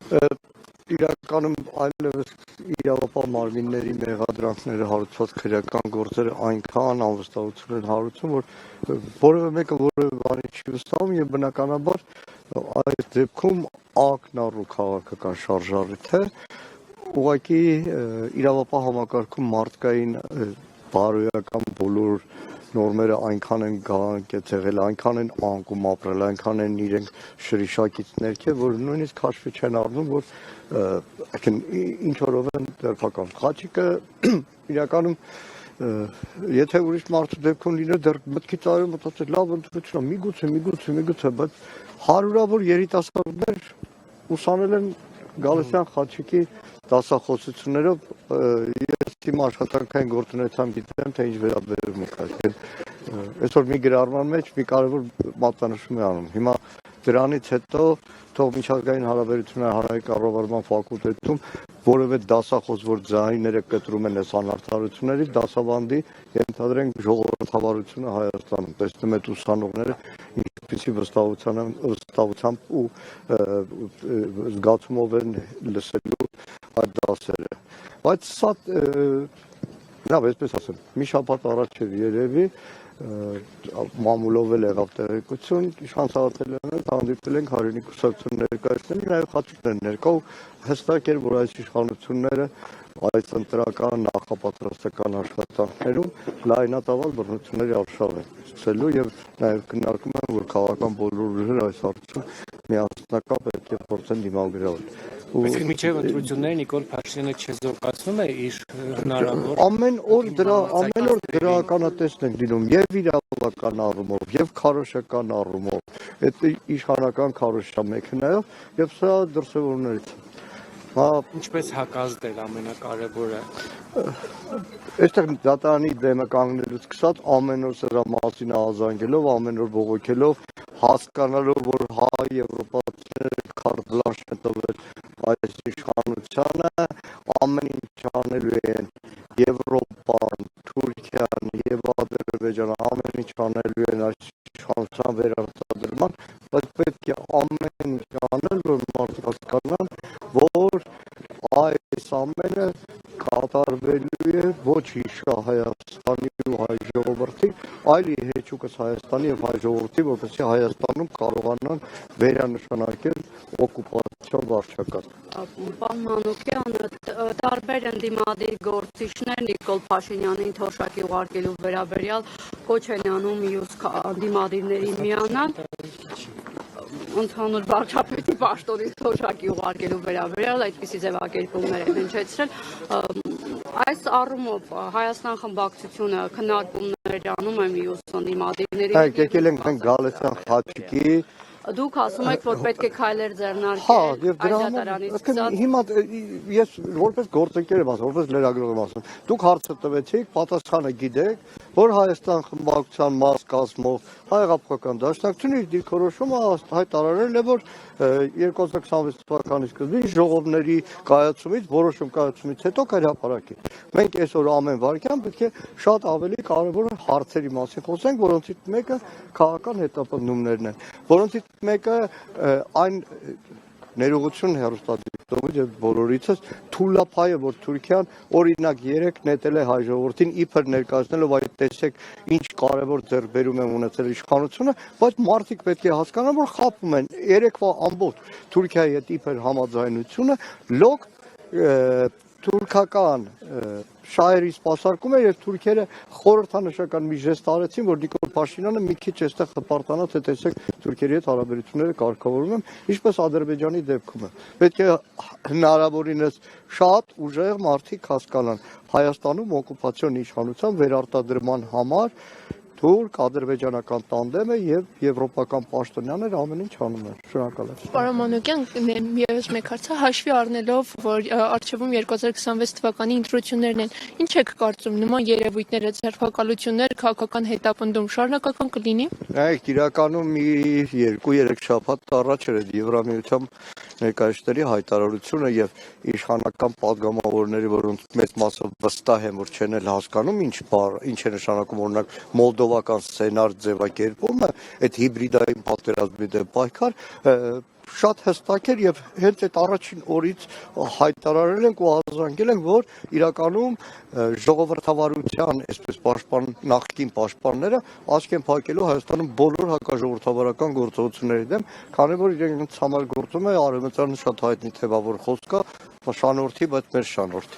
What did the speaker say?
Իրականում այլևս իրավապահ մարմինների մեղադրանքները հարուցված քրեական գործերը այնքան անվստահություն են հարուցում, որ որևէ մեկը որևէ բանի չի վստահում եւ բնականաբար այս դեպքում ակնառու քաղաքական շարժառիթ է ուղղակի իրավապահ համակարգում մարդկային բարոյական բոլոր նորմերը այնքան են գաղանկեցեղել, այնքան են անկում ապրել, այնքան են իրենք շրիշակից ներքև, որ նույնիսկ հաշվի չեն առնում, որ ինչ որով են դերբական։ Խաչիկը իրականում եթե ուրիշ մարդու դեպքում լիներ դեռ մտքից արել մտածել լավ ընտրություն է, միգուցե, բայց հարյուրավոր երիտասարդներ ուսանել են Գալստյան Խաչիկի դասախոսություններով ես իմ աշխատանքային գործունեությամբ գիտեմ, թե ինչ վերաբերում եք այսօր մի գրառման մեջ մի կարևոր մատնանշում է անում։ Հիմա դրանից հետո թող միջազգային հարաբերությունների հանրային կառավարման ֆակուլտետում որևէ դասախոս, որ ձայները կտրում են այս անարդարությունների, դասավանդի ենթադրենք ժողովրդավարությունը Հայաստանում։ Տեսնում եք ուսանողները ինչպիսի վստահությամբ ու զգացումով են լսելու այդ դասերը։ Բայց սա լավ, այսպես ասեմ, մի շաբաթ առաջ էր երևի մամուլով էլ եղավ տեղեկություն, իշխան Սաղաթելյանը հանդիպել ենք Հայրենի կուսակցություն ներկայացնել, նաև Խաչիկն ներկա ու հստակ էր, որ այս իշխանությունները այս ընտրական նախապատրաստական աշխատանքներում լայնատավալ բռնությունների արշավ են ցուցելու եւ նաեւ քննարկում են, որ քաղաքական բոլոր ուժերը այս հարցում միասնական պետք է փորձեն դիմագրավել։ Իսկ միջև ընտրությունները Նիկոլ Փաշինյանը չեզոքացնում է իր հնարավոր ամեն օր դրականատեսն են լինում եւ իրավական առումով եւ քարոզչական առումով այդ իշխանական քարոզչամեքենայով եւ սա դրսեւորումներից ինչպես հակազդել ամենակարևորը այստեղ դատարանի դեմը կանգնելուց սկսած ամեն օր սրա մասին ազանգելով ամեն օր բողոքելով հասկանալով որ հայ եվրոպացիները քարտլաշ են տվել այս իշխանությանը ամեն ինչ անելու են Եվրոպան, Թուրքիան եւ Ադրբեջանը ամեն ինչ անելու են այս իշխանության վերարտադրման, բայց պետք է ամեն ինչ անել, որ մարդիկ հասկանան, որ այս ամենը կատարվելու է ոչ իշա Հայաստանի ու հայ ժողովրդի, այլ հեչուկս Հայաստանի եւ հայ ժողովրդի, որպեսզի Հայաստանում կարողանան վերանշանակել օկուպացիոն վարչական։ Պարոն Մանուկյան, տարբեր ընդդիմադիր գործիչներ Նիկոլ Փաշինյանին թոշակի ուղարկելու վերաբերյալ կոչ են անում մյուս ընդդիմադիրների միանալ ընդհանուր վարչապետի պաշտոնի թոշակի ուղարկելու վերաբերյալ այդպիսի ձևակերպումներ են հնչեցրել։ Այս առումով Հայաստան խմբակցությունը քննարկումներ անում է մյուս ընդդիմադիրների։ Եկել ենք մենք Գալստյան Խաչիկի Դուք ասում եք, որ պետք է քայլեր ձեռնարկել այս դատարանից սկսած։ Հիմա ես որպես գործընկեր եմ ասում, որպես լրագրող եմ ասում, դուք հարցը տվեցիք, պատասխանը գիտեք, որ Հայաստան խմբակցության մաս կազմող Հայ-Հեղափոխական դաշնակցությունը իր դիրքորոշումը հայտարարել է, որ 2026 թվականի սկզբին ժողովների կայացումից, որոշում կայացումից հետո կհրապարակի։ Մենք այսօր ամեն վարքյան պետք է շատ ավելի կարևոր հարցերի մասին խոսենք, որոնցից մեկը քաղաքական հետապնդումներն են, որոնցից մեկը այն ներողություն հեռուստադիտողից եւ բոլորիցս թուլափայը որ Թուրքիան օրինակ 3 նետել է հայ ժողովրդին իբր ներկայացնելով այդ տեսեք ինչ կարևոր ձեռքբերում է ունեցել իշխանությունը, բայց մարդիկ պետք է հասկանան որ խափում են երեկվա ամբողջ Թուրքիայի հետ իբր համաձայնությունը լոկ թուրքական շահերի սպասարկում է եւ թուրքերը խորհրդանշական մի ժեստ արեցին, որ Նիկոլ Փաշինյանը մի քիչ այստեղ հպարտանա, թե տեսեք Թուրքիայի հետ հարաբերությունները կարգավորում են, ինչպես Ադրբեջանի դեպքում է։ Պետք է հնարավորինս շատ ուժեղ մարդիկ հասկանան Հայաստանում օկուպացիոն իշխանության վերարտադրման համար թուրք-ադրբեջանական տանդեմը եւ եվրոպական պաշտոնյաներ ամեն ինչ անում են։ Շնորհակալ եմ։ Պարոն Մանուկյան, միևս մեկ հարց հաշվի առնելով, որ առջևում 2026 թվականի ընտրություններն են, ինչ եք կարծում նման երևույթները, ձերբակալություններ, քաղաքական հետապնդում շարունակական կլինի։ Նայեք, իրականում մի 2-3 շաբաթ առաջ էր Եվրամիության ներկայացների հայտարարությունը եւ իշխանական падգամավորների, որոնց մեծ մասը վստահ են, որ չեն էլ հասկանում ինչ է նշանակում օրինակ Մոլդովա ազնվական սցենար ձևակերպումը, այդ հիբրիդային պատերազմի դեմ պայքար շատ հստակ էր եւ հենց այդ առաջին օրից հայտարարել ենք ու արձանագրել ենք, որ իրականում ժողովրդավարության, այսպես նախկին պաշտպանները աչք են փակելու Հայաստանում բոլոր հակաժողովրդավարական գործողությունների դեմ, քանի որ իրենց համար գործում է արևմտյան շատ հայտնի թևավոր խոսքա շանորդի, բայց մեր շանորդ։